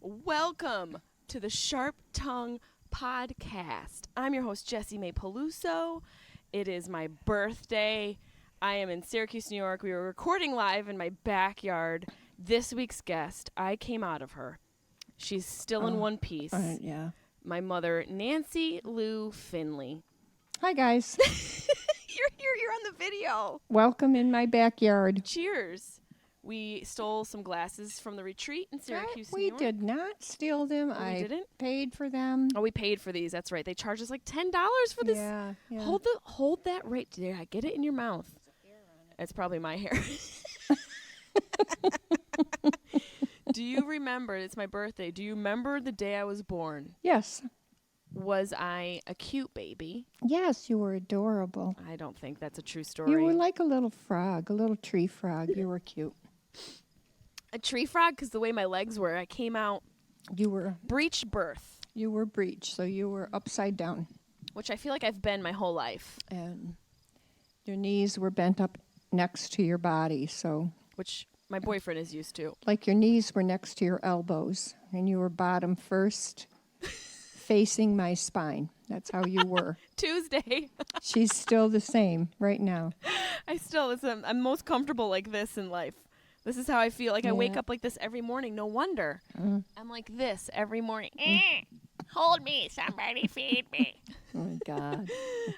Welcome to the Sharp Tongue Podcast. I'm your host, Jessimae Peluso. It is my birthday. I am in Syracuse, New York. We were recording live in my backyard. This week's guest, I came out of her. She's still in one piece. Yeah. My mother, Nancy Lou Finley. Hi, guys. You're here. You're on the video. Welcome in my backyard. Cheers. We stole some glasses from the retreat in Syracuse, New We York. did not steal them. Oh, we I didn't? paid for them. Oh, we paid for these. That's right. They charged us like $10 for this. Yeah. Hold that right there. Get it in your mouth. It's probably my hair. Do you remember? It's my birthday. Do you remember the day I was born? Yes. Was I a cute baby? Yes, you were adorable. I don't think that's a true story. You were like a little frog, a little tree frog. You were cute. A tree frog, because the way my legs were, I came out You were breech birth, breech, so you were upside down. which I feel like I've been my whole life, And your knees were bent up next to your body, so which my boyfriend is used to. like your knees were next to your elbows, and you were bottom first, facing my spine. That's how you were. Tuesday. She's still the same right now. I'm most comfortable like this in life. This is how I feel. Like I wake Yeah. up like this every morning. No wonder. Mm. I'm like this every morning. Hold me, somebody feed me. Oh, my God.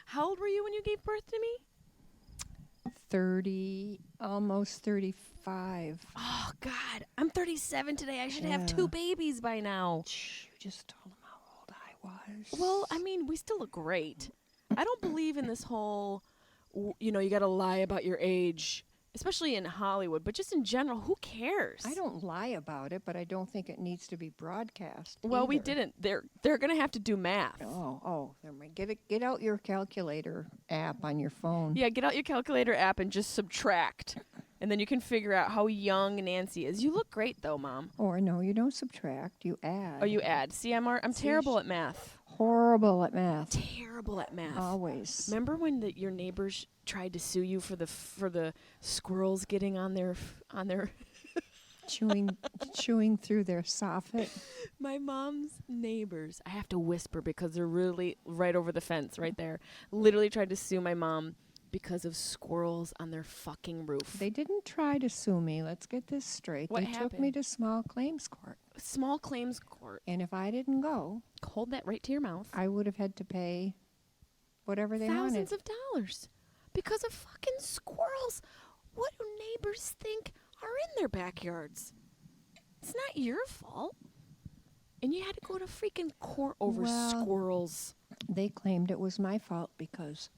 How old were you when you gave birth to me? 30, almost 35. Oh, God. I'm 37 today. I should have Yeah. 2 babies by now. Shh, you just told him how old I was. Well, I mean, we still look great. I don't believe in this whole, you got to lie about your age, especially in Hollywood, but just in general, who cares? I don't lie about it, but I don't think it needs to be broadcast. Well, we either. didn't. They're going to have to do math. Get out your calculator app on your phone. Yeah, get out your calculator app and just subtract. And then you can figure out how young Nancy is. You look great, though, Mom. Or no, you don't subtract, you add. Oh, you add. See, I'm terrible at math. Horrible at math. Terrible at math. Always. Remember when your neighbors tried to sue you for the squirrels getting on their chewing through their soffit. My mom's neighbors, I have to whisper because they're really right over the fence right there, literally tried to sue my mom because of squirrels on their fucking roof. They didn't try to sue me. Let's get this straight. What They took me happened? to small claims court. Small claims court. And if I didn't go, Hold that right to your mouth. I would have had to pay whatever they Thousands wanted. of dollars because of fucking squirrels. What do neighbors think are in their backyards? It's not your fault. And you had to go to freaking court over Well, squirrels. They claimed it was my fault because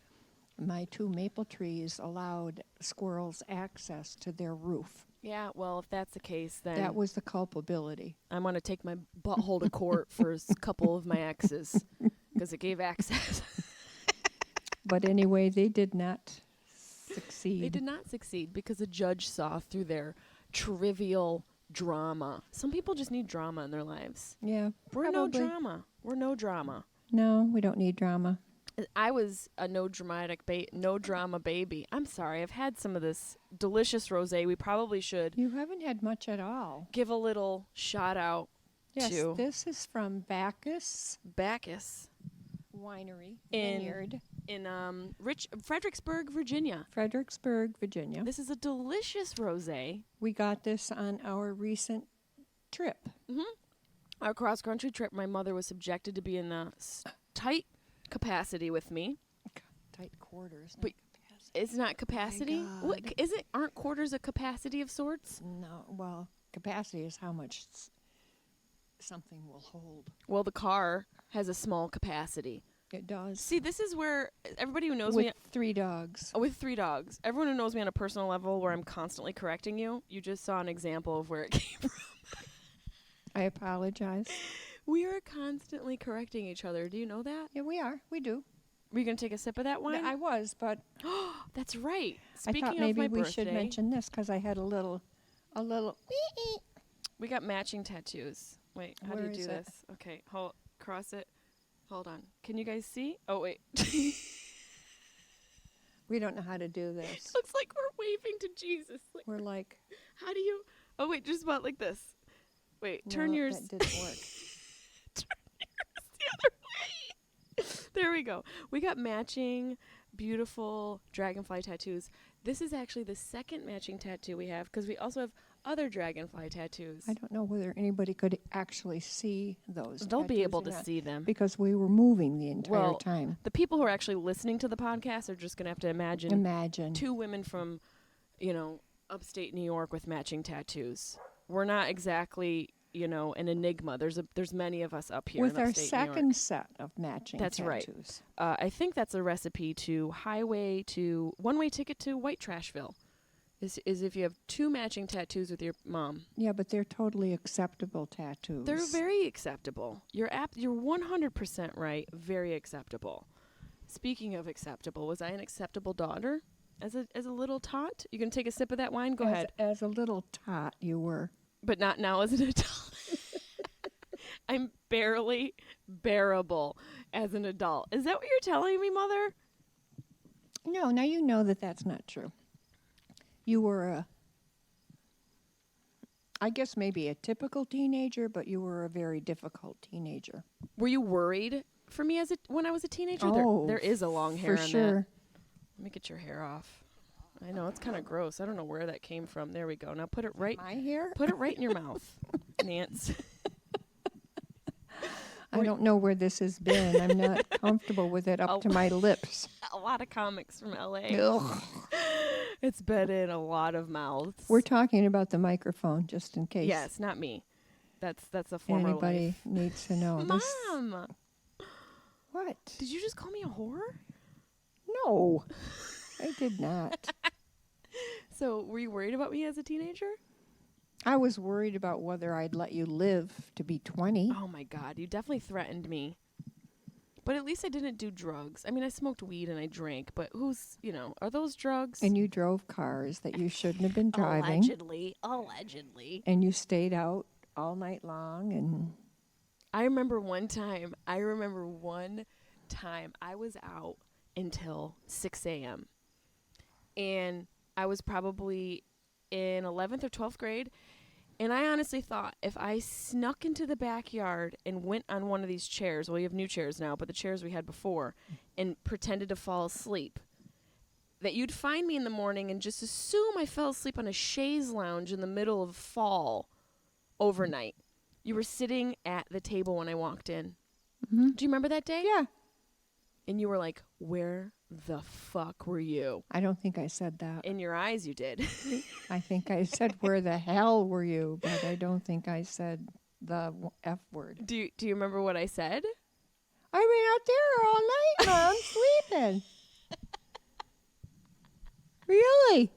my 2 maple trees allowed squirrels access to their roof. Yeah, well, if that's the case, then That was the culpability. I'm going to take my butthole to court for a couple of my exes because it gave access. But anyway, they did not succeed. They did not succeed because a judge saw through their trivial drama. Some people just need drama in their lives. Yeah, We're probably. no drama. We're no drama. No, we don't need drama. I was a no drama baby. I'm sorry. I've had some of this delicious rosé. We probably should You haven't had much at all. give a little shout out Yes, to this is from Bacchus Bacchus Winery In- Vineyard, in Fredericksburg, Virginia. Fredericksburg, Virginia. This is a delicious rosé. We got this on our recent trip. Our cross-country trip, my mother was subjected to be in a tight capacity with me. Tight quarters. But it's not capacity? God. Aren't quarters a capacity of sorts? No, well, capacity is how much something will hold. Well, the car has a small capacity. It does. See, this is where everybody who knows With me 3 dogs. with 3 dogs, everyone who knows me on a personal level where I'm constantly correcting you, you just saw an example of where it came from. I apologize. We are constantly correcting each other. Do you know that? Yeah, we are. We do. Were you going to take a sip of that wine? I was, but That's right. Speaking I thought of maybe my we birthday, should mention this because I had a little. we got matching tattoos. Wait, how do Where you do is it? this? Okay, cross it. Hold on. Can you guys see? Oh, wait. We don't know how to do this. Looks like we're waving to Jesus. Like, We're like, how do you? Oh, wait, just about like this. Wait, turn No, yours. That didn't work. Turn yours the other way. There we go. We got matching, beautiful dragonfly tattoos. This is actually the second matching tattoo we have because we also have other dragonfly tattoos. I don't know whether anybody could actually see those. They'll be tattoos able or to not, see them. because we were moving the entire Well, time. The people who are actually listening to the podcast are just going to have to imagine Two two women from, upstate New York with matching tattoos. We're not exactly, an enigma. There's many of us up here with in our upstate New York. second set of matching That's tattoos. right. I think that's a recipe to one-way ticket to White Trashville. Is if you have two matching tattoos with your mom. Yeah, but they're totally acceptable tattoos. They're very acceptable. You're 100% right. Very acceptable. Speaking of acceptable, was I an acceptable daughter as a little tot? You gonna take a sip of that wine? Go ahead. As a little tot, you were. But not now as an adult. I'm barely bearable as an adult. Is that what you're telling me, Mother? No, now you know that that's not true. You were I guess maybe a typical teenager, but you were a very difficult teenager. Were you worried for me when I was a teenager? There is a long hair for on sure. that. Let me get your hair off. I know, it's kind of gross. I don't know where that came from. There we go. Now put it right My hair? Put it right in your mouth, Nance. I don't know where this has been. I'm not comfortable with it up to my lips. A lot of comics from LA. Ugh. It's been in a lot of mouths. We're talking about the microphone, just in case. Yes, not me. That's a former Anybody life. needs to know. Mom, What? did you just call me a whore? No, I did not. So, were you worried about me as a teenager? I was worried about whether I'd let you live to be 20. Oh my God, you definitely threatened me. But at least I didn't do drugs. I mean, I smoked weed and I drank, but are those drugs? And you drove cars that you shouldn't have been driving. Allegedly. And you stayed out all night long. And I remember one time I was out until 6 a.m. And I was probably in 11th or 12th grade. And I honestly thought if I snuck into the backyard and went on one of these chairs, well, we have new chairs now, but the chairs we had before, and pretended to fall asleep, that you'd find me in the morning and just assume I fell asleep on a chaise lounge in the middle of fall overnight. You were sitting at the table when I walked in. mm-hmm. Do you remember that day? Yeah. And you were like, where the fuck were you? I don't think I said that. In your eyes, you did. I think I said, where the hell were you? But I don't think I said the F word. Do you remember what I said? I've been out there all night, Mom, sleeping. Really?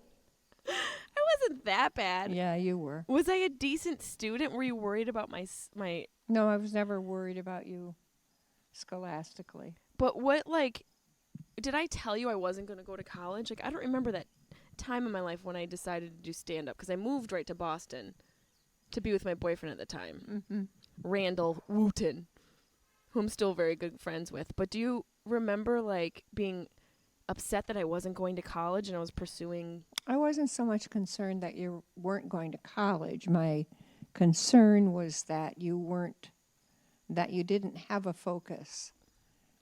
I wasn't that bad. Yeah, you were. Was I a decent student? Were you worried about my? No, I was never worried about you scholastically. But did I tell you I wasn't going to go to college? Like, I don't remember that time in my life when I decided to do stand-up, because I moved right to Boston to be with my boyfriend at the time, Mm-hmm. Randall Wooten, who I'm still very good friends with. But do you remember, being upset that I wasn't going to college and I was pursuing... I wasn't so much concerned that you weren't going to college. My concern was that you didn't have a focus,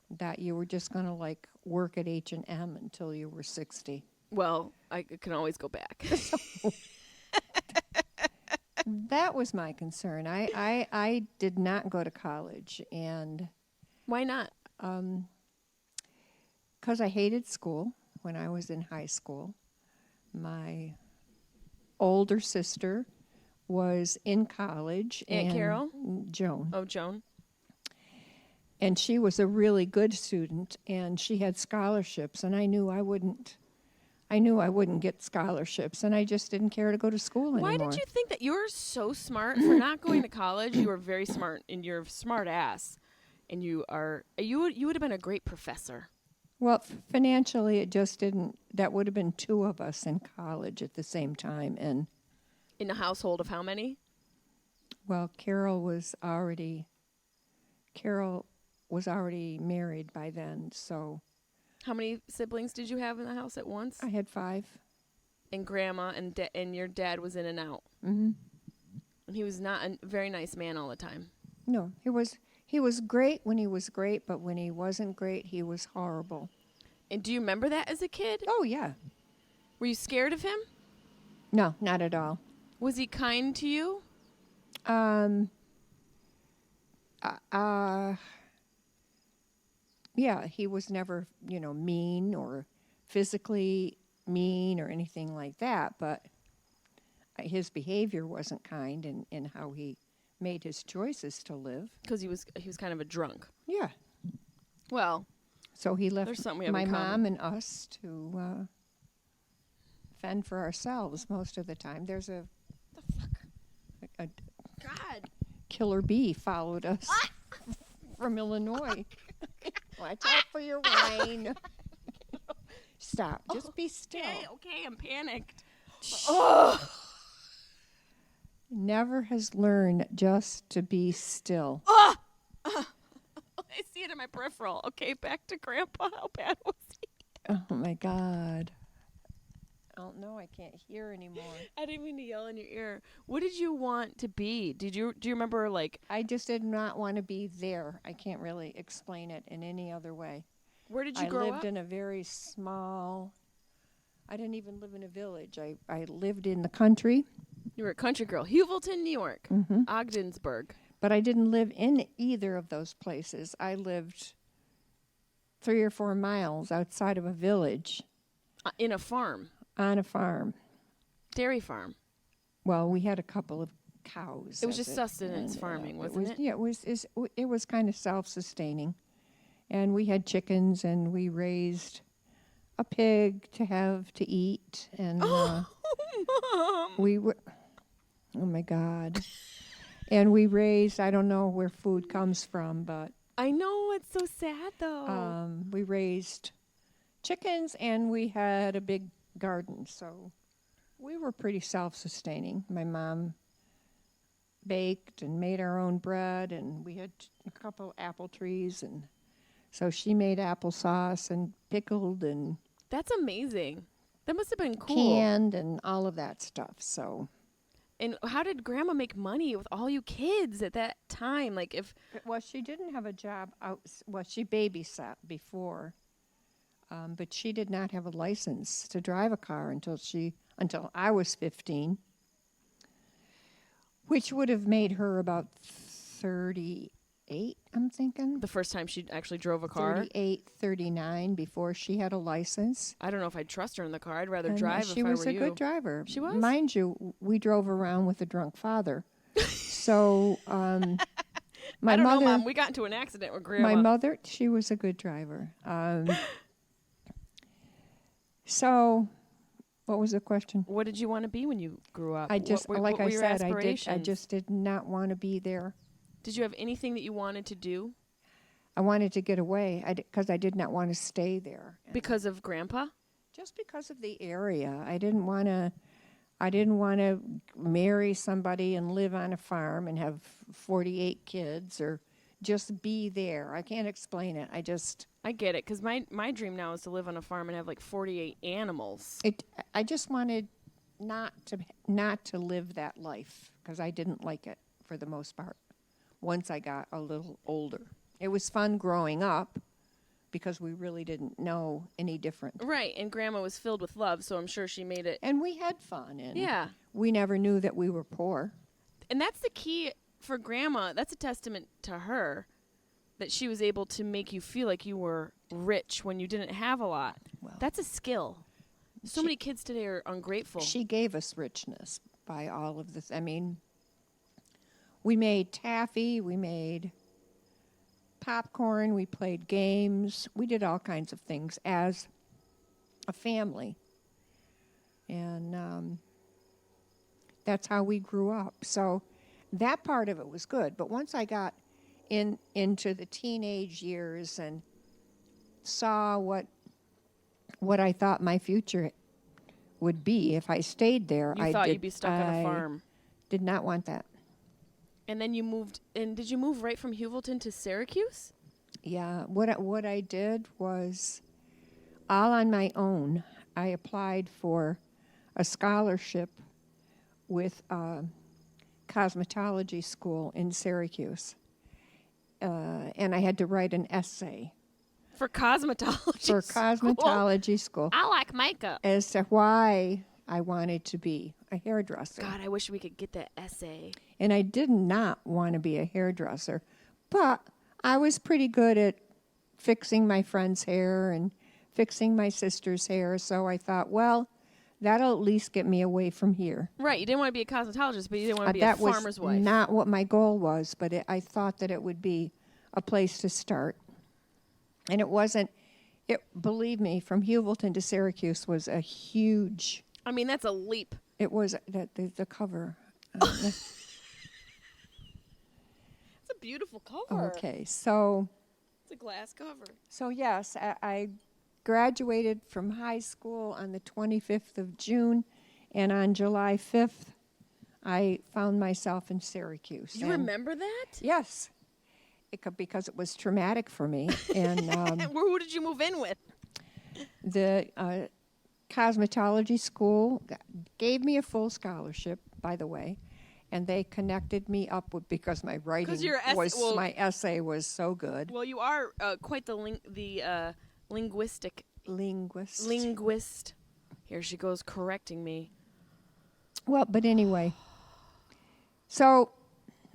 that you were just going to work at H&M until you were 60. Well, I can always go back. That was my concern. I did not go to college, and Why not? 'cause I hated school when I was in high school. My older sister was in college. Aunt Carol? Joan. Oh, Joan. And she was a really good student, and she had scholarships, and I knew I wouldn't get scholarships, and I just didn't care to go to school anymore. Why did you think that? You're so smart for not going to college? You were very smart, and you're a smart ass, and you would have been a great professor. Well, financially, it just didn't. That would have been two of us in college at the same time, and In a household of how many? well, Carol was already married by then, so How many siblings did you have in the house at once? I had 5. And grandma and your dad was in and out. Mm-hmm. And he was not a very nice man all the time. No, he was great when he was great, but when he wasn't great, he was horrible. And do you remember that as a kid? Oh yeah. Were you scared of him? No, not at all. Was he kind to you? Yeah, he was never, mean or physically mean or anything like that, but his behavior wasn't kind in how he made his choices to live. Because he was kind of a drunk. Yeah. Well, So he there's left something we have my in mom common. and us to fend for ourselves most of the time. There's a God. killer bee followed us from Illinois. Watch out for your wine. Stop. Just be still. Okay, I'm panicked. Never has learned just to be still. I see it in my peripheral. Okay, back to Grandpa. How bad was he? Oh my God. Oh no, I can't hear anymore. I didn't mean to yell in your ear. What did you want to be? Do you remember I just did not want to be there. I can't really explain it in any other way. where did you I grow lived up? in a very small, I didn't even live in a village. I lived in the country, You were a country girl. Hewelton, New York. Ogdensburg. but I didn't live in either of those places. I lived 3 or 4 miles outside of a village In a farm. on a farm. Dairy farm. Well, we had a couple of cows. It was as just sustenance farming, wasn't it? Yeah, it was kind of self-sustaining. And we had chickens, and we raised a pig to have to eat. And Mom. we were, oh my God. And we raised, I don't know where food comes from, but I know, it's so sad though. we raised chickens, and we had a big garden. So we were pretty self-sustaining. My mom baked and made our own bread, and we had a couple apple trees, and so she made applesauce and pickled and That's amazing. That must have been cool. canned and all of that stuff. So, And how did Grandma make money with all you kids at that time? Like if well, she didn't have a job out. Well, she babysat before, but she did not have a license to drive a car until I was 15, which would have made her about 38. I'm thinking the first time she actually drove a car. 38, 39 before she had a license. I don't know if I'd trust her in the car. I'd rather And drive she if I was were a you. good driver. She was? Mind you, we drove around with a drunk father. So my I don't mother, know, Mom. We got into an accident with Grandma. my mother, she was a good driver. So, what was the question? What did you want to be when you grew up? I just, what, like what I were your said, I aspirations? just did not want to be there. Did you have anything that you wanted to do I wanted to get away because I did not want to stay there. because of Grandpa? Just because of the area. I didn't want to marry somebody and live on a farm and have 48 kids or just be there. I can't explain it. I get it, because my dream now is to live on a farm and have like 48 animals. I just wanted not to live that life because I didn't like it for the most part once I got a little older. It was fun growing up because we really didn't know any different. Right, and Grandma was filled with love, so I'm sure she made it. And we had fun, and Yeah. we never knew that we were poor. And that's the key for Grandma. That's a testament to her that she was able to make you feel like you were rich when you didn't have a lot. Well, That's a skill. So many kids today are ungrateful. She gave us richness by all of this. I mean, we made taffy, we made popcorn, we played games, we did all kinds of things as a family. And that's how we grew up. So that part of it was good. But once I got into the teenage years and saw what I thought my future would be if I stayed there, you thought you'd be stuck on a farm. Did not want that. And then you moved, and did you move right from Hewelton to Syracuse? Yeah, what I did was all on my own. I applied for a scholarship with cosmetology school in Syracuse. And I had to write an essay For cosmetology. for cosmetology school I like makeup. as to why I wanted to be a hairdresser. God, I wish we could get that essay. And I did not want to be a hairdresser, but I was pretty good at fixing my friend's hair and fixing my sister's hair. So I thought, well, that'll at least get me away from here. Right. You didn't want to be a cosmetologist, but you didn't want to be a That farmer's was wife. not what my goal was, but I thought that it would be a place to start. And it wasn't. Believe me, from Hewelton to Syracuse was a huge. I mean, that's a leap. It was the cover. It's a beautiful cover. Okay, so It's a glass cover. yes, I graduated from high school on the 25th of June, and on July 5th, I found myself in Syracuse. You remember that? Yes, because it was traumatic for me. And Who did you move in with? the cosmetology school gave me a full scholarship, by the way, and they connected me up with, because my writing my essay was so good. Well, you are quite the linguistic linguist. Here she goes correcting me. Well, but anyway, so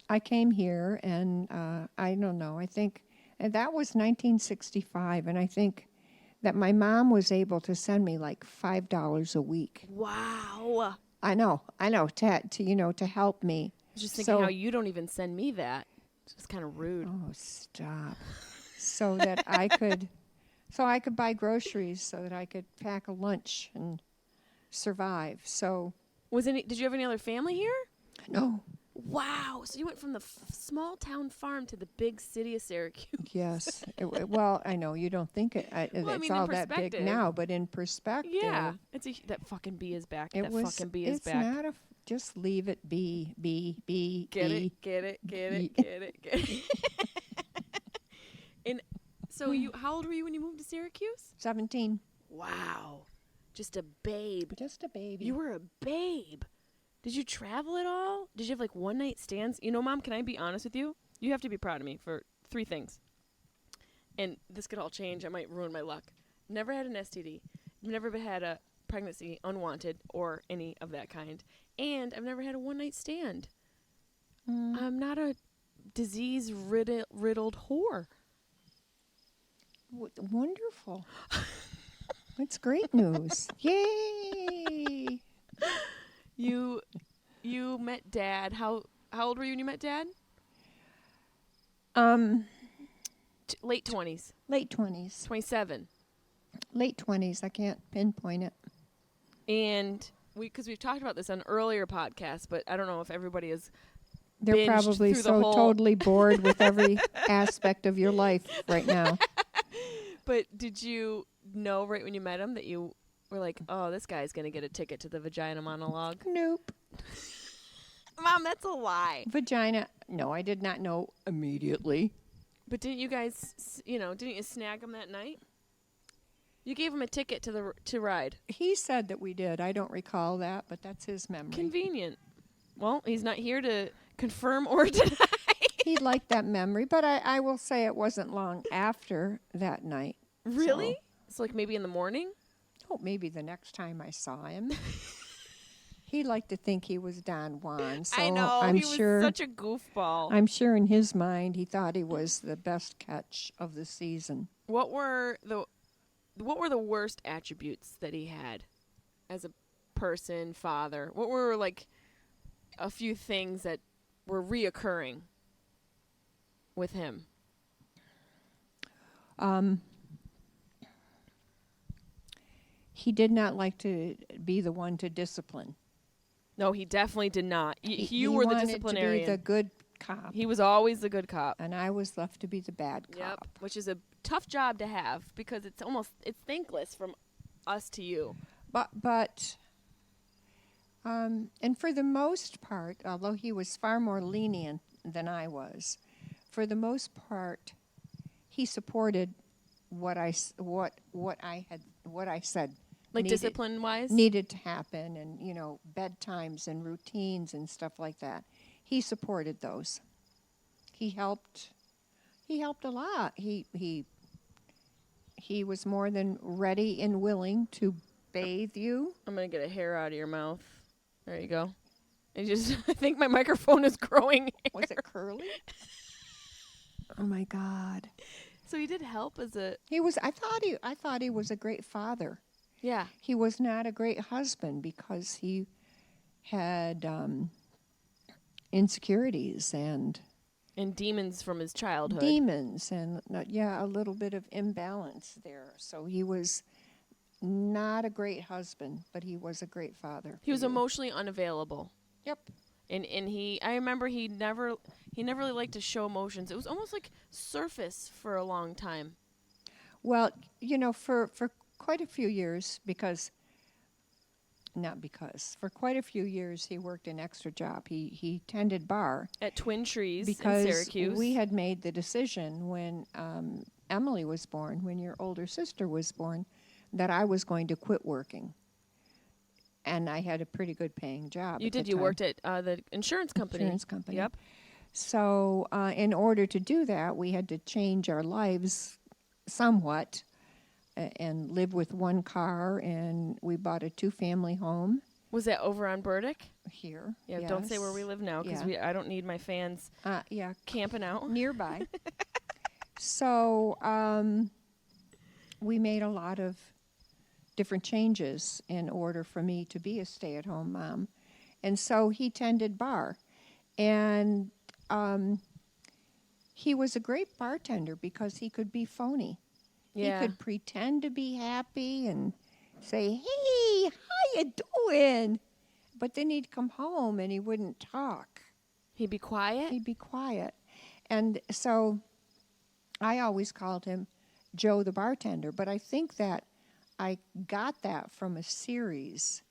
I came here, and I don't know, I think, and that was 1965, and I think that my mom was able to send me like $5 a week. Wow. I know, to help me. I was just thinking how you don't even send me that. It's just kind of rude. Oh, stop. So that I could buy groceries, so that I could pack a lunch and survive. So Did you have any other family here? no. Wow. So you went from the small town farm to the big city of Syracuse. Yes. Well, I know you don't think it's in all that big perspective. now, but in perspective, Yeah. That fucking bee is back. it's not just leave it be. Get it. And so how old were you when you moved to Syracuse? 17. Wow. Just a babe. Just a baby. You were a babe. Did you travel at all? Did you have like one night stands? You know, Mom, can I be honest with you? You have to be proud of me for 3 things. And this could all change. I might ruin my luck. Never had an STD. Never had a pregnancy unwanted or any of that kind. And I've never had a one night stand. I'm not a disease riddled whore. Wonderful. That's great news. Yay! You met Dad. How old were you when you met Dad? Late 20s. Late 20s. 27. Late 20s. I can't pinpoint it. And because we've talked about this on earlier podcasts, but I don't know if everybody is. They're binged probably through so the whole totally bored with every aspect of your life right now. But did you know right when you met him that you were like, oh, this guy's going to get a ticket to the vagina monologue? Nope. Mom, that's a lie. Vagina. No, I did not know immediately. But didn't you guys, didn't you snag him that night? You gave him a ticket to ride. He said that we did. I don't recall that, but that's his memory. Convenient. Well, he's not here to confirm or deny. He liked that memory, but I will say it wasn't long after that night. Really? So like maybe in the morning? Oh, maybe the next time I saw him. He liked to think he was Don Juan, so I know, I'm he sure, was such a goofball. I'm sure in his mind he thought he was the best catch of the season. What were the worst attributes that he had as a person, father? What were like a few things that were reoccurring with him? He did not like to be the one to discipline. No, he definitely did not. You he were the wanted disciplinarian. to be the good cop, He was always the good cop. and I was left to be the bad cop. Yep, which is a tough job to have because it's thankless from us to you. But and for the most part, although he was far more lenient than I was, for the most part, he supported what I said. Like discipline-wise? Needed to happen, and bedtimes and routines and stuff like that. he supported those. He helped a lot. He was more than ready and willing to bathe you. I'm going to get a hair out of your mouth. There you go. I think my microphone is growing hair. Was it curly? Oh my God. So he did help as a... I thought he was a great father. Yeah. He was not a great husband because he had insecurities and demons from his childhood. demons and a little bit of imbalance there. So he was not a great husband, but he was a great father. He was emotionally unavailable. Yep. And I remember he never really liked to show emotions. It was almost like surface for a long time. Well, for quite a few years, for quite a few years he worked an extra job. He tended bar At Twin Trees because in Syracuse. we had made the decision when Emily was born, when your older sister was born, that I was going to quit working. And I had a pretty good paying job. You at did. the You time. worked at the insurance company. Insurance company. Yep. So in order to do that, we had to change our lives somewhat and live with one car, and we bought a 2-family home Was that over on Burdick? here. Yeah. Don't say where we Yes. live now because Yeah. I don't need my fans Yeah, camping out. nearby. So we made a lot of different changes in order for me to be a stay-at-home mom. And so he tended bar. And he was a great bartender because he could be phony. Yeah. He could pretend to be happy and say, "Hey, how you doing?" But then he'd come home and he wouldn't talk. He'd be quiet. He'd be quiet. And so I always called him Joe the bartender, but I think that I got that from a series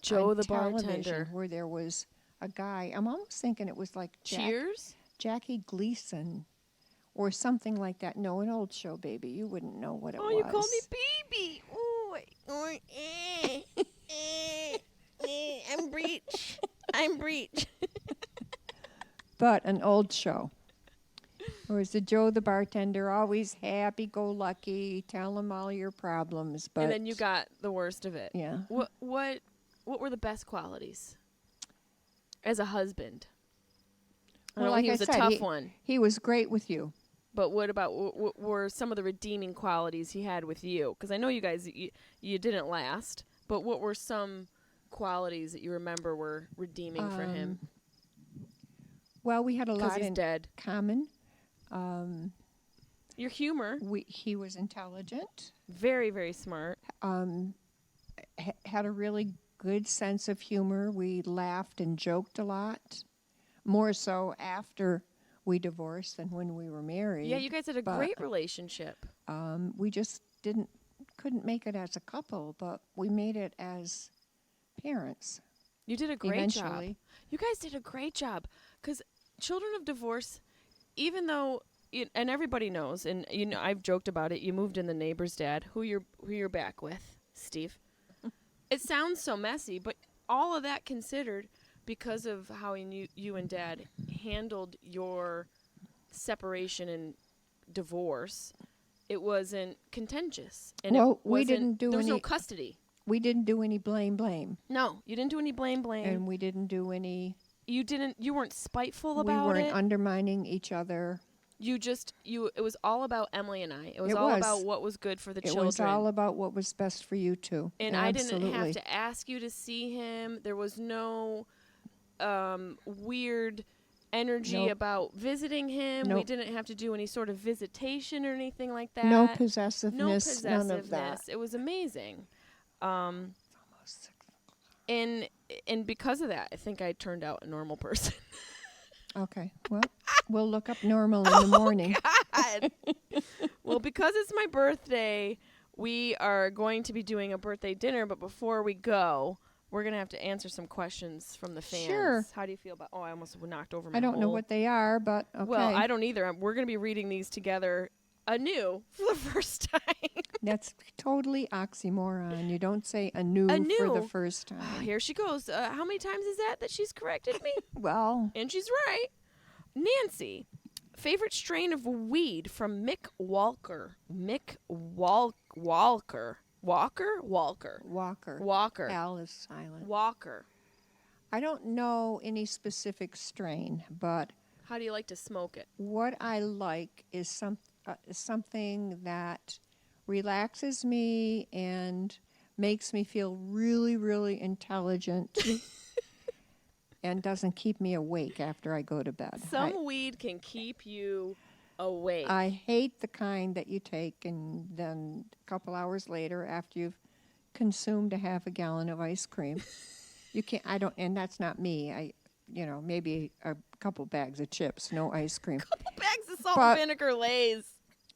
Joe on the television bartender. where there was a guy. I'm almost thinking it was like Cheers. Jackie Gleason or something like that. No, an old show, baby. You wouldn't know what it was. Oh, you called me baby. I'm breach. I'm breach. But an old show. Or was the Joe the bartender, always happy-go-lucky, tell him all your problems. But And then you got the worst of it. yeah. What were the best qualities as a husband? I know like he was I a said, tough one. He was great with you. But what about what were some of the redeeming qualities he had with you? Because I know you guys you didn't last. But what were some qualities that you remember were redeeming for him? Well, we had a Because lot he's in dead. common. Your humor, He was intelligent, very very smart. had a really good sense of humor. We laughed and joked a lot, more so after we divorced than when we were married. Yeah, you guys had a but, great relationship. We just couldn't make it as a couple, but we made it as parents. You did a great job. Eventually. You guys did a great job. Because children of divorce, even though, and everybody knows, and I've joked about it. You moved in the neighbor's dad, who you're back with, Steve. It sounds so messy, but all of that considered, because of how you and Dad handled your separation and divorce, it wasn't contentious, and we didn't do there was no any. custody. We didn't do any blame, No, you didn't do any blame. and we didn't do any. You weren't spiteful We about weren't it. undermining each other. It was all about Emily and I. It was It all was. about what was good for the It children. was all about what was best for you two. And I didn't have Absolutely. to ask you to see him. There was no weird energy Nope. about visiting him. We Nope. didn't have to do any sort of visitation or anything like that. No No possessiveness, none of that. It was amazing. And because of that, I think I turned out a normal person. Okay, well, we'll look up normal in the morning. God. Well, because it's my birthday, we are going to be doing a birthday dinner. But before we go, we're going to have to answer some questions from the fans. Sure. How do you feel about... Oh, I almost knocked over my I don't know whole- what they are, but okay. Well, I don't either. We're going to be reading these together anew for the first time. That's totally oxymoron. You don't say anew for the Anew. first time. Here she goes. How many times is that she's corrected me? Well, And she's right. Nancy, favorite strain of weed from Mick Walker. Walker. Walker. Al is silent. Walker. I don't know any specific strain, but How do you like to smoke it? what I like is something that relaxes me and makes me feel really, really intelligent and doesn't keep me awake after I go to bed. Some weed can keep you awake. I hate the kind that you take and then a couple hours later after you've consumed a half a gallon of ice cream. You can't, and that's not me. Maybe a couple bags of chips, no ice cream. Couple bags of salt and vinegar Lay's.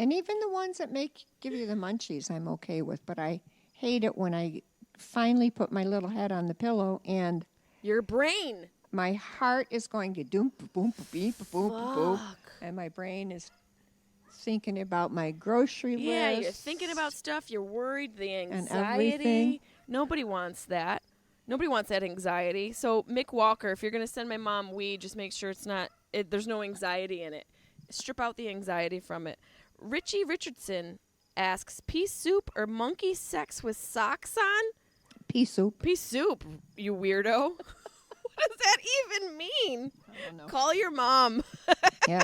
And even the ones that give you the munchies, I'm okay with. But I hate it when I finally put my little head on the pillow and Your brain. my heart is going to doom, boom, beep, boom, boom, Fuck. and my brain is thinking about my grocery list. Yeah, you're thinking about stuff. You're worried. The And anxiety. everything. Nobody wants that. Nobody wants that anxiety. So, Mick Walker, if you're going to send my mom weed, just make sure there's no anxiety in it. Strip out the anxiety from it. Richie Richardson asks, pea soup or monkey sex with socks on? Pea soup. Pea soup, you weirdo. What does that even mean? I don't know. Call your mom. Yeah.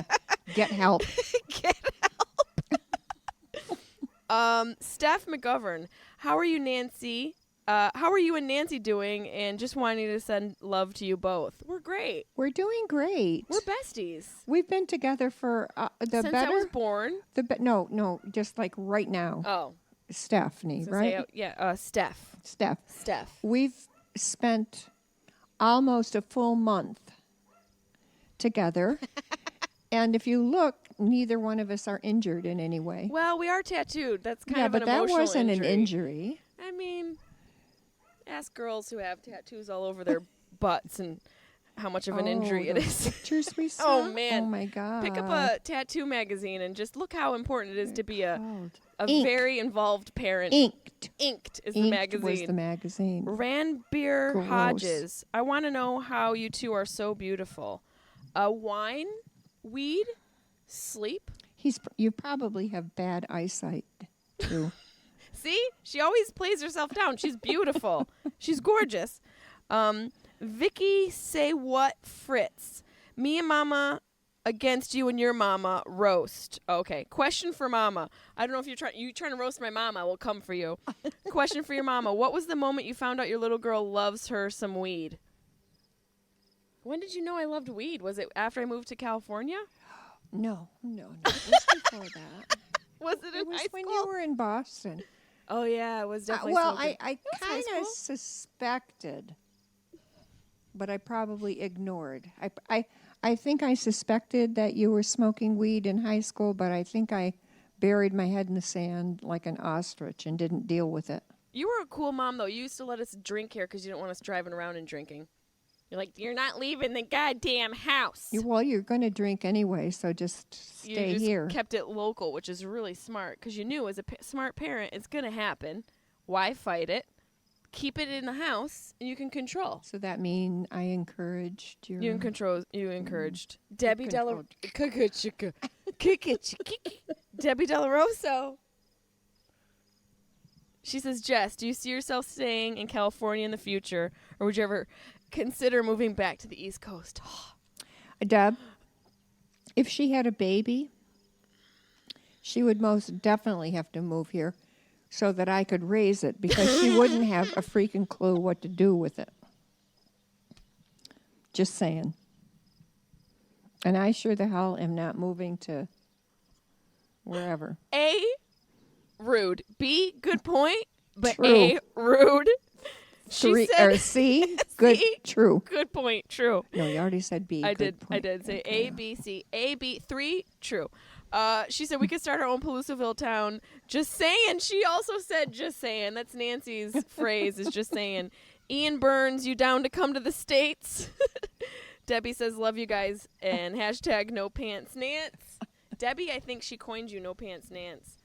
Get help. Get help. Steph McGovern, how are you, Nancy? How are you and Nancy doing? And just wanting to send love to you both. We're great. We're doing great. We're besties. We've been together for Since I was born. No, just like right now. Oh. Stephanie, right? Steph. Steph. We've spent almost a full month together. And if you look, neither one of us are injured in any way. Well, we are tattooed. That's kind of but an that emotional wasn't injury. an injury. I mean, ask girls who have tattoos all over their butts and how much of an injury it those is. Pictures we saw. Oh, man. Oh my God. Pick up a tattoo magazine and just look how important it is to be a Inked. very involved parent. Inked is the Inked magazine. was the magazine. Ranbir Gross. Hodges. I want to know how you two are so beautiful. Wine, weed, sleep. You probably have bad eyesight too. See? She always plays herself down. She's beautiful. She's gorgeous. Vicky Say What Fritz. Me and Mama against you and your mama roast. Okay. Question for Mama. I don't know if you're trying to roast my mama. We'll come for you. Question for your mama. What was the moment you found out your little girl loves her some weed? When did you know I loved weed? Was it after I moved to California? No. It was before that. Was it in It was high when school? you were in Boston. Oh, yeah. It was definitely Well, smoking. I It was high kind school. of suspected, but I probably ignored. I think I suspected that you were smoking weed in high school, but I think I buried my head in the sand like an ostrich and didn't deal with it. You were a cool mom, though. You used to let us drink here because you didn't want us driving around and drinking. You're like, you're not leaving the goddamn house. You're going to drink anyway, so just stay you just here. kept it local, which is really smart because you knew as a smart parent it's going to happen. Why fight it? Keep it in the house, and you can control. So that means I encouraged your... You encouraged. Debbie Della... Debbie Delaroso. She says, Jess, do you see yourself staying in California in the future, or would you ever consider moving back to the East Coast? Deb, if she had a baby, she would most definitely have to move here so that I could raise it because she wouldn't have a freaking clue what to do with it. Just saying. And I sure the hell am not moving to wherever. A, rude. B, good point, but True. A, rude. She said, C, good, C, true. good point, true. No, you already said B. I good did point. say Okay. A, B, C. A, B, 3, true. She said we could start our own Palousaville town. Just saying. She also said just saying. That's Nancy's phrase is just saying. Ian Burns, you down to come to the States? Debbie says love you guys and hashtag no pants Nance. Debbie, I think she coined you no pants Nance.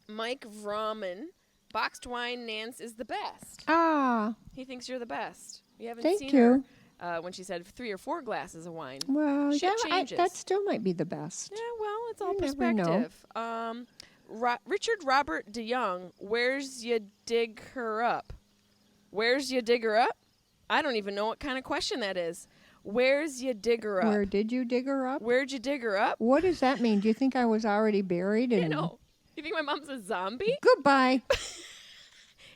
Mike Vrooman, boxed wine Nance is the best. Ah, He thinks you're the best. You haven't thank seen you. her when she said 3 or 4 glasses of wine. Well, Shit changes. that still might be the best. Yeah, well, it's all You never know. perspective. Richard Robert DeYoung, where's you dig her up? Where's you dig her up? I don't even know what kind of question that is. Where's you dig her up? Where did you dig her up? Where'd you dig her up? What does that mean? Do you think I was already buried? You know, you think my mom's a zombie? Goodbye.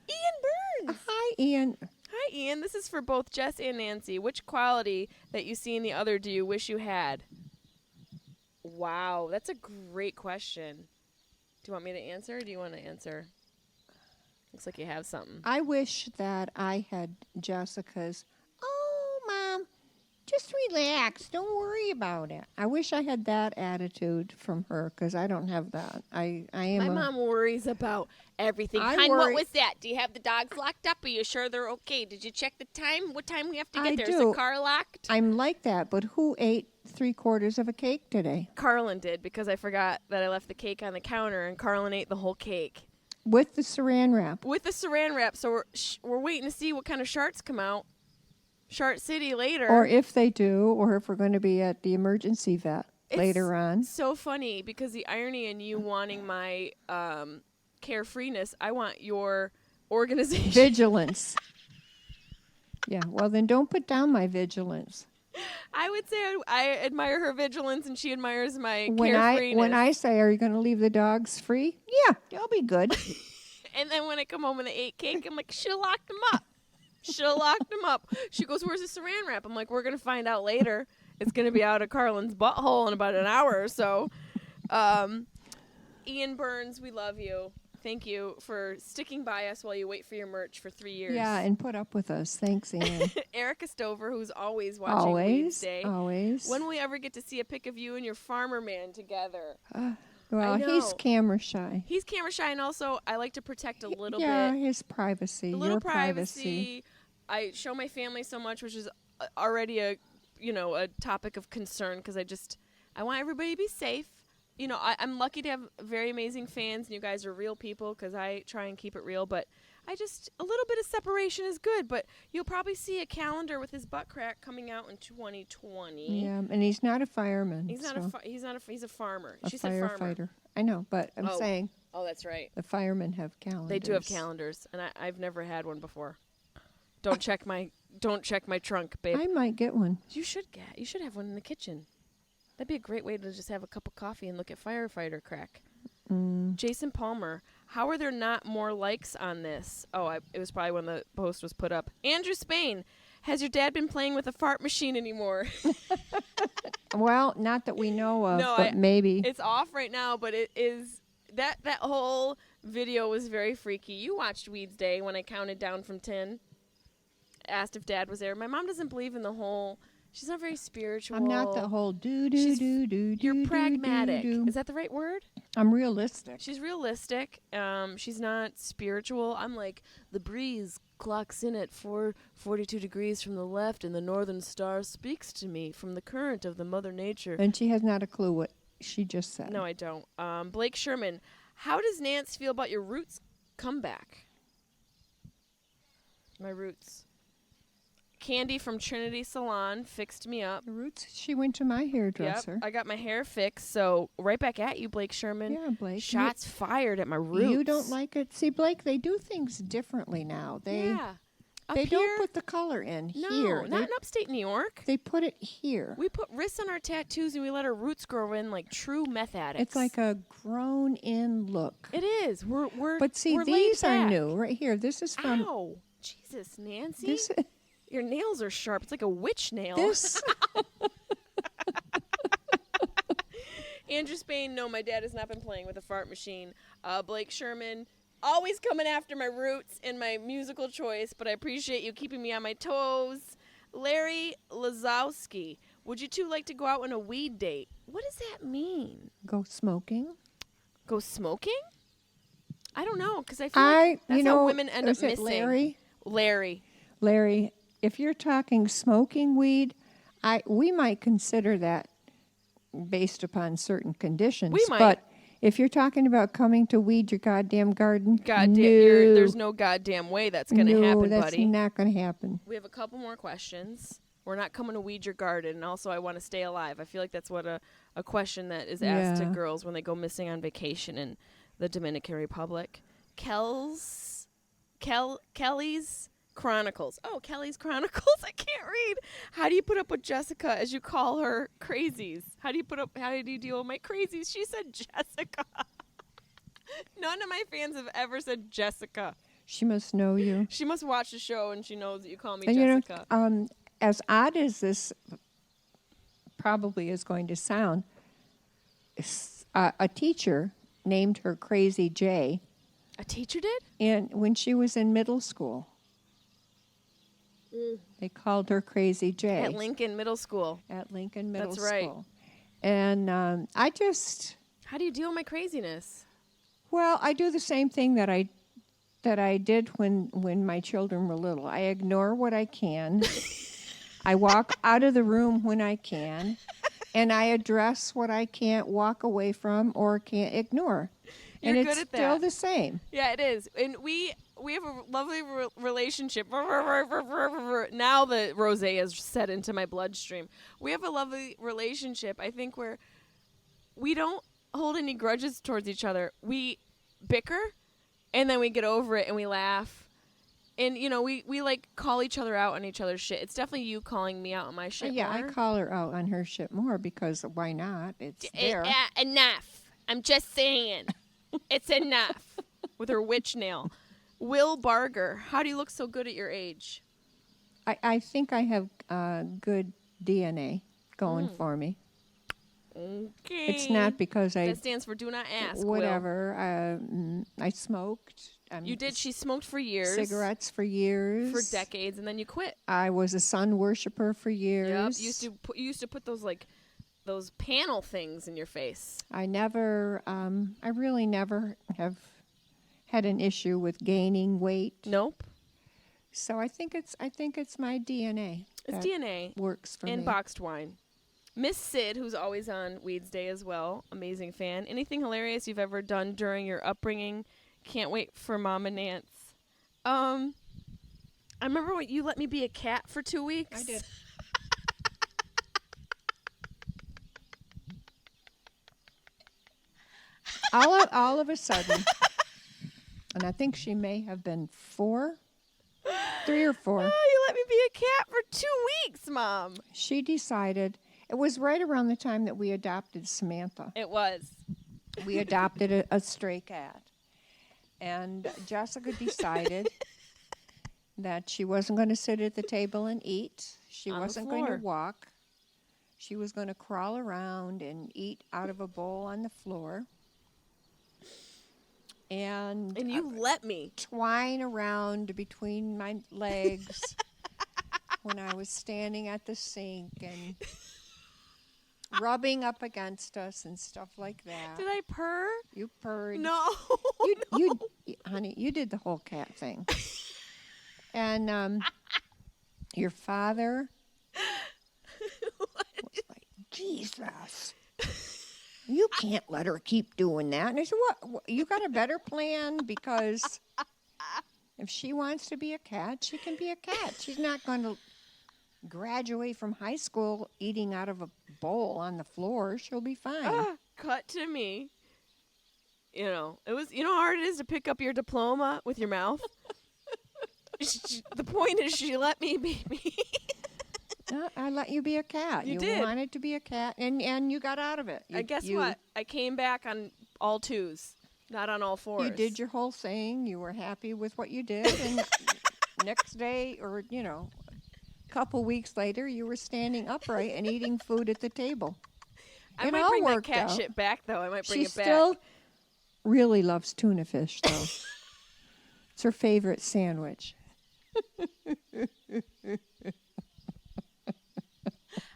Ian Burns. Hi, Ian. Hi, Ian. This is for both Jess and Nancy. Which quality that you see in the other do you wish you had? Wow, that's a great question. Do you want me to answer or do you want to answer? Looks like you have something. I wish that I had Jessica's, oh, Mom, just relax. Don't worry about it. I wish I had that attitude from her because I don't have that. I am My mom worries about everything. I Hon, worry- what was that? Do you have the dogs locked up? Are you sure they're okay? Did you check the time? What time we have to get I there? Is do. the car locked? I'm like that, but who ate 3/4 of a cake today? Carlin did because I forgot that I left the cake on the counter and Carlin ate the whole cake. With the saran wrap. With the saran wrap, so we're waiting to see what kind of sharks come out. Shart City later. Or if they do, or if we're going to be at the emergency vet later on. So funny because the irony in you wanting my carefreeness, I want your organization. Vigilance. Yeah, well, then don't put down my vigilance. I would say I admire her vigilance and she admires my When carefreeness. I say, are you going to leave the dogs free? Yeah, they'll be good. And then when I come home and they ate cake, I'm like, should have locked them up. Should have locked them up. She goes, where's the saran wrap? I'm like, we're going to find out later. It's going to be out of Carlin's butthole in about an hour or so. Ian Burns, we love you. Thank you for sticking by us while you wait for your merch for 3 years. Yeah, and put up with us. Thanks, Ian. Erica Stover, who's always watching Weeds Day. Always. When will we ever get to see a pic of you and your farmer man together? Well, I he's know. camera shy. He's camera shy, and also I like to protect a little Yeah, bit. his privacy. A little Your privacy. I show my family so much, which is already a topic of concern because I want everybody to be safe. You know, I'm lucky to have very amazing fans, and you guys are real people because I try and keep it real. But a little bit of separation is good. But you'll probably see a calendar with his butt crack coming out in 2020. Yeah, and he's not a fireman. He's not he's a farmer. a She said farmer. firefighter. I know, but I'm Oh. saying Oh, that's right. the firemen have calendars. They do have calendars, and I've never had one before. Don't check my trunk, babe. I might get one. You should have one in the kitchen. That'd be a great way to just have a cup of coffee and look at firefighter crack. Jason Palmer, how are there not more likes on this? Oh, it was probably when the post was put up. Andrew Spain, has your dad been playing with a fart machine anymore? Well, not that we know of, No, but maybe. It's off right now, but it is that whole video was very freaky. You watched Weeds Day when I counted down from 10. Asked if Dad was there. My mom doesn't believe in the whole. She's not very spiritual. I'm not the whole do She's- do do do. You're do, pragmatic. do, do. Is that the right word? I'm realistic. She's realistic. She's not spiritual. I'm like, the breeze clocks in at 42 degrees from the left, and the northern star speaks to me from the current of the Mother Nature. And she has not a clue what she just said. No, I don't. Blake Sherman, how does Nance feel about your Roots comeback? My Roots. Candy from Trinity Salon fixed me up. The Roots, she went to my hairdresser. Yep, I got my hair fixed, so right back at you, Blake Sherman. Yeah, Blake. Shots fired at my Roots. You don't like it? See, Blake, they do things differently now. They Up they here, don't put the color in no, here. not in upstate New York. They put it here. We put wrists on our tattoos and we let our roots grow in like true meth addicts. It's like a grown-in look. It is. We're But see, we're these laid are back. new. Right here, this is from... Ow. Jesus, Nancy. This, Your nails are sharp. It's like a witch nail. this Andrew Spain, no, my dad has not been playing with a fart machine. Blake Sherman, always coming after my roots and my musical choice, but I appreciate you keeping me on my toes. Larry Lazowski, would you two like to go out on a weed date? What does that mean? go smoking. Go smoking? I don't know, because I feel like that's how women end up is it missing. Larry? Larry. If you're talking smoking weed, we might consider that based upon certain conditions. We might. But If you're talking about coming to weed your goddamn garden, There's no goddamn way that's going to happen, that's buddy. not going to happen. We have a couple more questions. We're not coming to weed your garden, and also I want to stay alive. I feel like that's what a question that is asked to Yeah. girls when they go missing on vacation in the Dominican Republic. Kelly's Chronicles. Oh, Kelly's Chronicles. I can't read. How do you put up with Jessica, as you call her, crazies? How do you deal with my crazies? She said Jessica. None of my fans have ever said Jessica. She must know you. She must watch the show, and she knows that you call me And Jessica. As odd as this probably is going to sound, a teacher named her Crazy J. A teacher did? And when she was in middle school, they called her Crazy J. At Lincoln Middle School. At Lincoln Middle That's right. School. And I just, How do you deal with my craziness? well, I do the same thing that I did when my children were little. I ignore what I can. I walk out of the room when I can, and I address what I can't walk away from or can't ignore. And You're it's good at still that. the same. Yeah, it is. And we have a lovely relationship. Now the rosé is set into my bloodstream. We have a lovely relationship, I think, where we don't hold any grudges towards each other. We bicker, and then we get over it, and we laugh. And, we like call each other out on each other's shit. It's definitely you calling me out on my shit Yeah, more. I call her out on her shit more because why not? It's there. Enough. I'm just saying. It's enough. With her witch nail. Will Barger, how do you look so good at your age? I think I have good DNA going for me. Okay. It's not because That stands for do not ask. Will. whatever. I smoked. You did. She smoked for years. Cigarettes for years. For decades, and then you quit. I was a sun worshiper for years. Yep. You used to put those panel things in your face. I really never have had an issue with gaining weight. Nope. So I think it's my DNA. It's that DNA. works for And me. boxed wine. Miss Sid, who's always on Weeds Day as well, amazing fan. Anything hilarious you've ever done during your upbringing? Can't wait for Mama Nance. I remember when you let me be a cat for 2 weeks. I did. all of a sudden, and I think she may have been 3 or 4. Oh, you let me be a cat for 2 weeks, Mom. She decided, it was right around the time that we adopted Samantha. It was. We adopted a stray cat. And Jessica decided that she wasn't going to sit at the table and eat. She On the wasn't going to floor. walk. She was going to crawl around and eat out of a bowl on the floor. And you let me. twine around between my legs when I was standing at the sink and rubbing up against us and stuff like that. Did I purr? You purred. No. You, honey, you did the whole cat thing. And your father was like, Jesus, you can't let her keep doing that. And I said, what? You got a better plan? Because if she wants to be a cat, she can be a cat. She's not going to graduate from high school eating out of a bowl on the floor. She'll be fine. Cut to me. It was, how hard it is to pick up your diploma with your mouth? The point is she let me be me. No, I let you be a cat. You did. wanted to be a cat, and you got out of it. I guess what? I came back on all 2s, not on all 4s. You did your whole thing. You were happy with what you did, and next day, or a couple weeks later, you were standing upright and eating food at the table. I It might all bring that worked cat out. shit back, though. I might bring She it back. still really loves tuna fish, though. It's her favorite sandwich.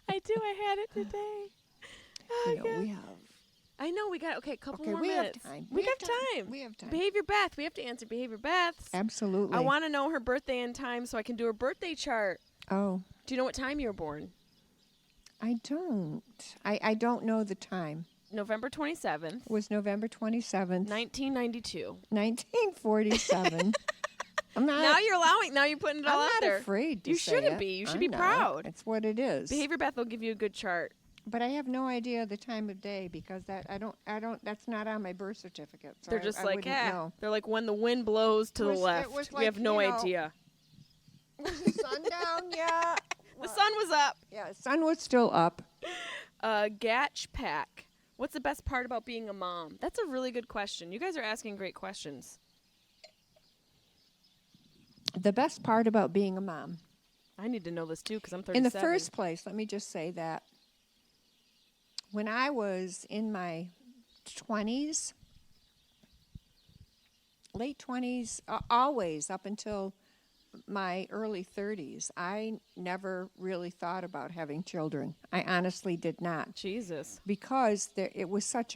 I do. I had it today. Oh, God. We have. I know. We got, a couple Okay, more we have minutes. time. We We got have time. time. We have time. Behavior Beth. We have to answer Behavior Beth's. Absolutely. I want to know her birthday and time so I can do her birthday chart. Oh, Do you know what time you were born? I don't. I don't know the time. November 27th, was November 27th, 1992. 1947. I'm not. Now you're allowing. Now you're putting it all I'm out not there. afraid to You say shouldn't it. be. You should I'm be not. proud. It's what it is. Behavior Beth will give you a good chart. But I have no idea the time of day because I don't. That's not on my birth certificate. So They're just I like, wouldn't know. They're like when the wind blows to It the was left. like, We have no you know, idea. Was the sun down? Yeah. The sun was up. Yeah, the sun was still up. Gatch Pack. What's the best part about being a mom? That's a really good question. You guys are asking great questions. The best part about being a mom. I need to know this too because I'm 37. In the first place, let me just say that when I was in my 20s, late 20s, always up until my early 30s, I never really thought about having children. I honestly did not. Jesus. Because it was such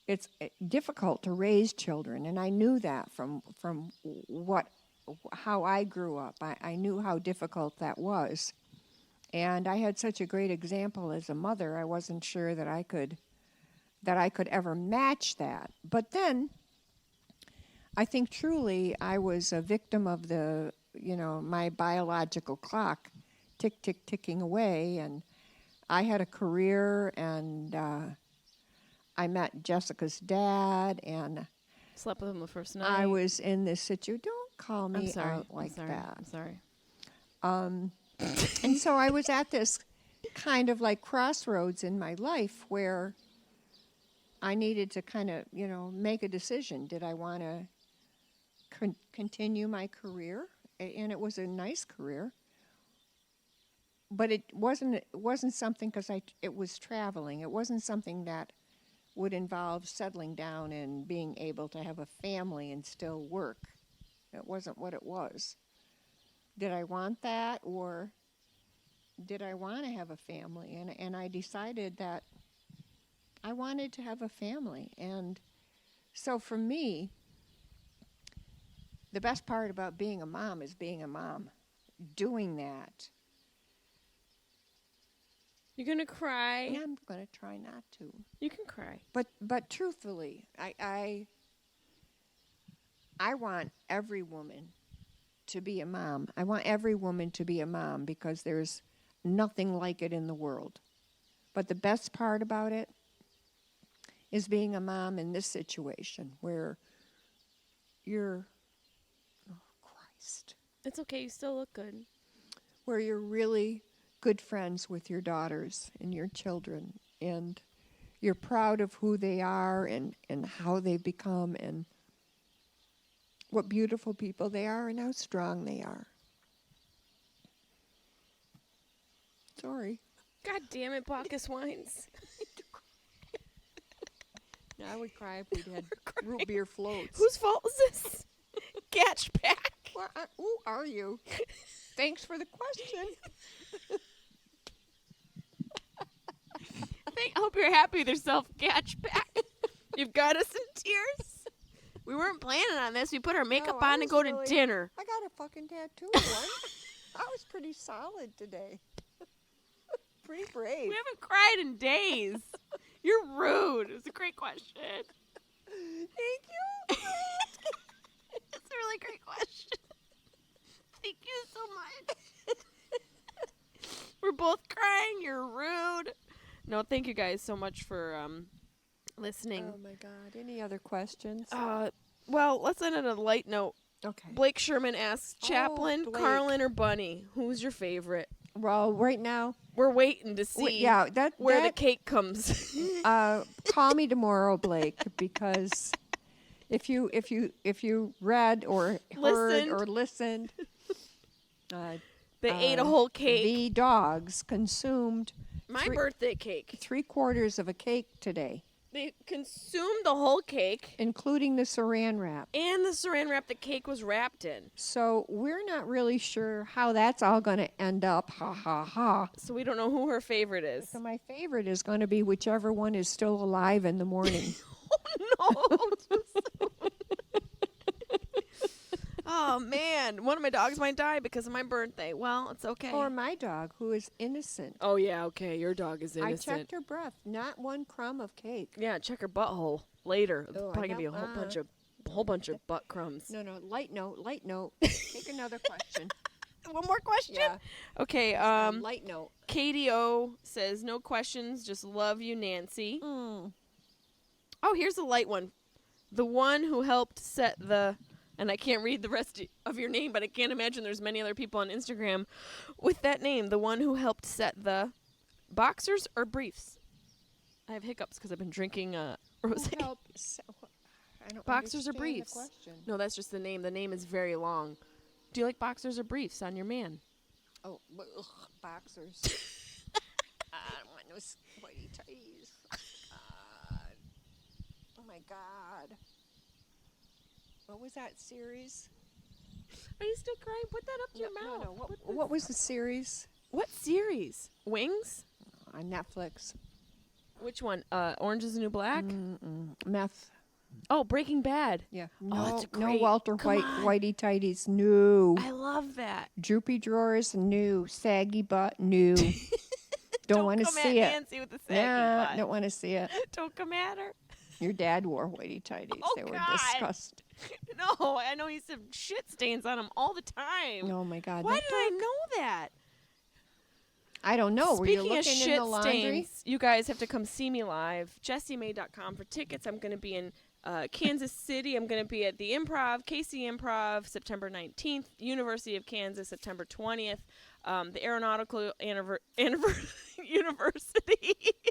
it's difficult to raise children, and I knew that from how I grew up. I knew how difficult that was. And I had such a great example as a mother, I wasn't sure that I could ever match that. But then I think truly I was a victim of my biological clock ticking away, and I had a career, and I met Jessica's dad, and Slept with him the first night. I was in this situation. Don't call me I'm sorry. out like that. I'm sorry. And so I was at this kind of like crossroads in my life where I needed to kind of, make a decision. Did I want to continue my career? And it was a nice career. But it wasn't something because it was traveling. It wasn't something that would involve settling down and being able to have a family and still work. It wasn't what it was. Did I want that, or did I want to have a family? And I decided that I wanted to have a family. And so for me, the best part about being a mom is being a mom. Doing that. You're going to cry. Yeah, I'm going to try not to. You can cry. But truthfully, I want every woman to be a mom. I want every woman to be a mom because there's nothing like it in the world. But the best part about it is being a mom in this situation where you're, oh Christ, It's okay. You still look good. where you're really good friends with your daughters and your children, and you're proud of who they are and how they've become and what beautiful people they are and how strong they are. Sorry. God damn it, Bacchus wines. I would cry if we'd had root beer floats. Whose fault is this? Gatch Pack. Well, who are you? Thanks for the question. I hope you're happy with yourself, Gatch Pack. You've got us in tears. We weren't planning on this. We put our makeup No, I on and was go to really- dinner. I got a fucking tattoo one. I was pretty solid today. Pretty brave. We haven't cried in days. You're rude. It was a great question. Thank you. It's a really great question. Thank you so much. We're both crying. You're rude. No, thank you guys so much for listening. Oh my God. Any other questions? Well, let's end on a light note. Okay. Blake Sherman asks, Chaplin, Blake. Carlin, or Bunny? Who's your favorite? Well, right now, We're waiting to see where the cake comes. call me tomorrow, Blake, because if you read or heard or listened, They ate a whole cake. The dogs consumed My birthday cake. 3/4 of a cake today, They consumed the whole cake including the saran wrap. and the saran wrap the cake was wrapped in. So we're not really sure how that's all going to end up. Ha ha ha. So we don't know who her favorite is. So my favorite is going to be whichever one is still alive in the morning. Oh, no. Oh, man. One of my dogs might die because of my birthday. Well, it's okay. Or my dog, who is innocent. Oh, yeah, okay. Your dog is I innocent. checked her breath. Not one crumb of cake. Yeah, check her butthole later. Oh, Probably going to be a whole bunch of butt crumbs. No, light note. Take another question. One more question? Yeah. Okay, Light note. Katie O says, no questions, just love you, Nancy. Mm. Oh, here's a light one. The one who helped set the, and I can't read the rest of your name, but I can't imagine there's many other people on Instagram with that name. The one who helped set the boxers or briefs? I have hiccups because I've been drinking rosé. I don't Boxers or understand the briefs? question. No, that's just the name. The name is very long. Do you like boxers or briefs on your man? Oh, boxers. I don't want no whitey tighties. Oh my God. What was that series? Are you still crying? Put that up to your mouth. No. What was the series? What series? Wings? On Netflix. Which one? Orange is the New Black? Meth. Oh, Breaking Bad. Yeah. Oh, it's No great. Walter Come White on. whitey tighties. No. I love that. Droopy drawers. No. Saggy butt. No. Don't want to come see at it. Nancy with the saggy Nah, butt. don't want to see it. Don't come at her. Your dad wore whitey tighties. Oh, They were God. disgusting. No, I know he said shit stains on him all the time. Oh my God. Why did I know that? I don't know. Were you Speaking of looking shit in the laundry? stains, you guys have to come see me live. Jessimae.com for tickets. I'm going to be in Kansas City. I'm going to be at the Improv, KC Improv, September 19th. University of Kansas, September 20th. The Aeronautical University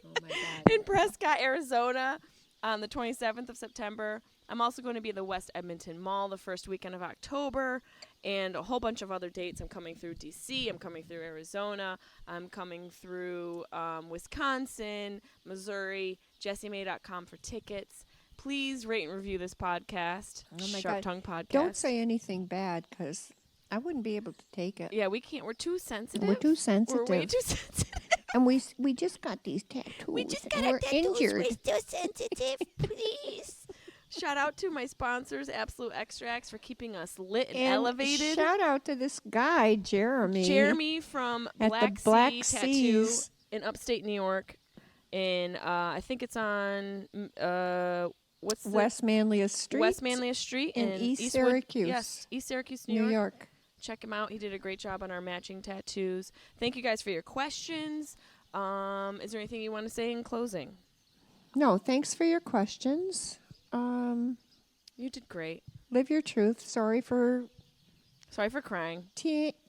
Oh my God. in Prescott, Arizona on the 27th of September. I'm also going to be at the West Edmonton Mall the first weekend of October and a whole bunch of other dates. I'm coming through D.C. I'm coming through Arizona. I'm coming through Wisconsin, Missouri, Jessimae.com for tickets. Please rate and review this podcast. Oh my Sharp God. Tongue Podcast. Don't say anything bad because I wouldn't be able to take it. Yeah, we can't. We're too sensitive. We're too sensitive. We're way too sensitive. And we just got these tattoos. We just and got we're injured. too sensitive, please. Shout out to my sponsors, Absolute Extracts, for keeping us lit and elevated. Shout out to this guy, Jeremy. Jeremy from at Black the Black Sea Tattoo Seas. in upstate New York. In I think it's on what's the West Manlius Street. West Manlius Street in East Eastwood- Syracuse. Yes, East Syracuse, New York. Check him out. He did a great job on our matching tattoos. Thank you guys for your questions. Is there anything you want to say in closing? No, thanks for your questions. You did great. Live your truth. Sorry for Sorry for crying.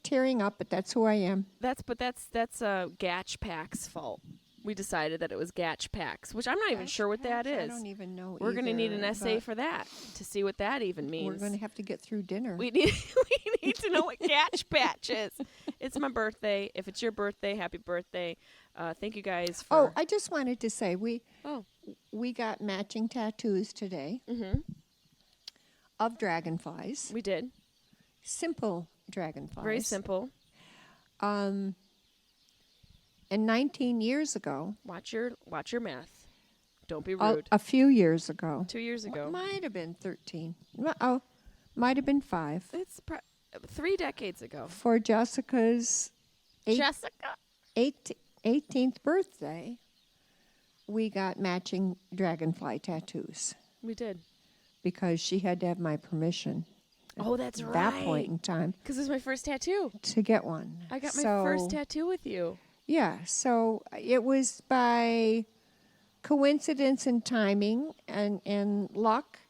tearing up, but that's who I am. That's Gatch Pack's fault. We decided that it was Gatch Packs, which I'm not even sure what that is. I don't even know. We're going to need an either, essay but for that to see what that even means. We're going to have to get through dinner. We need to know what Gatch Patch is. It's my birthday. If it's your birthday, happy birthday. Thank you guys for. Oh, I just wanted to say we got matching tattoos today of dragonflies. We did. Simple dragonflies. Very simple. And 19 years ago, Watch your math. Don't be rude. a few years ago, 2 years ago. might have been 13. Oh, might have been 5. It's 3 decades ago. For Jessica's Jessica. 18th birthday, we got matching dragonfly tattoos We did. because she had to have my permission Oh, that's at right. that point in time Because it's my first tattoo. to get one. I got my first tattoo with you. Yeah, so it was by coincidence and timing and luck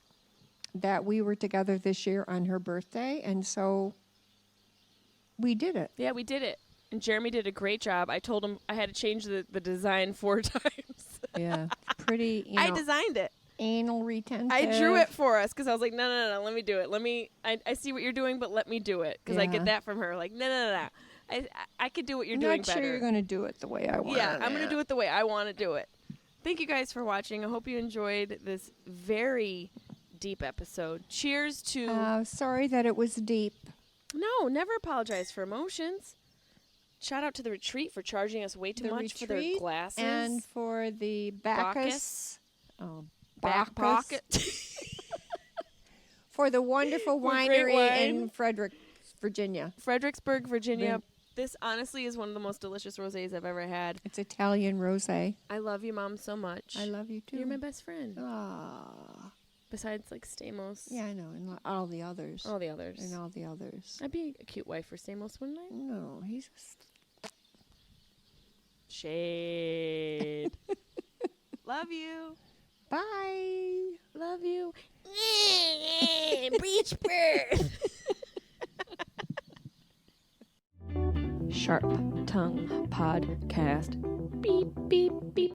that we were together this year on her birthday, and so we did it. Yeah, we did it. And Jeremy did a great job. I told him I had to change the design 4 times. Yeah, pretty, I designed it. anal retentive. I drew it for us because I was like, no, let me do it. I see what you're doing, but let me do it. Because I Yeah. get that from her. Like, no. I could do what you're doing Not better. sure you're going to do it the way I want. Yeah, I'm going to do it the way I want to do it. Thank you guys for watching. I hope you enjoyed this very deep episode. Cheers to... Sorry that it was deep. No, never apologize for emotions. Shout out to the retreat for charging us way too much for their glasses. And for the Bacchus. Back pocket. For the wonderful For great winery wine. in Frederick, Virginia. Fredericksburg, Virginia. This honestly is one of the most delicious rosés I've ever had. It's Italian rosé. I love you, Mom, so much. I love you too. You're my best friend. Ah. Besides, like, Stamos. Yeah, I know. And all the others. All the others. And all the others. I'd be a cute wife for Stamos, wouldn't I? No, he's... Shade. Love you. Bye. Love you. Beach bird. Sharp Tongue Podcast. Beep, beep, beep.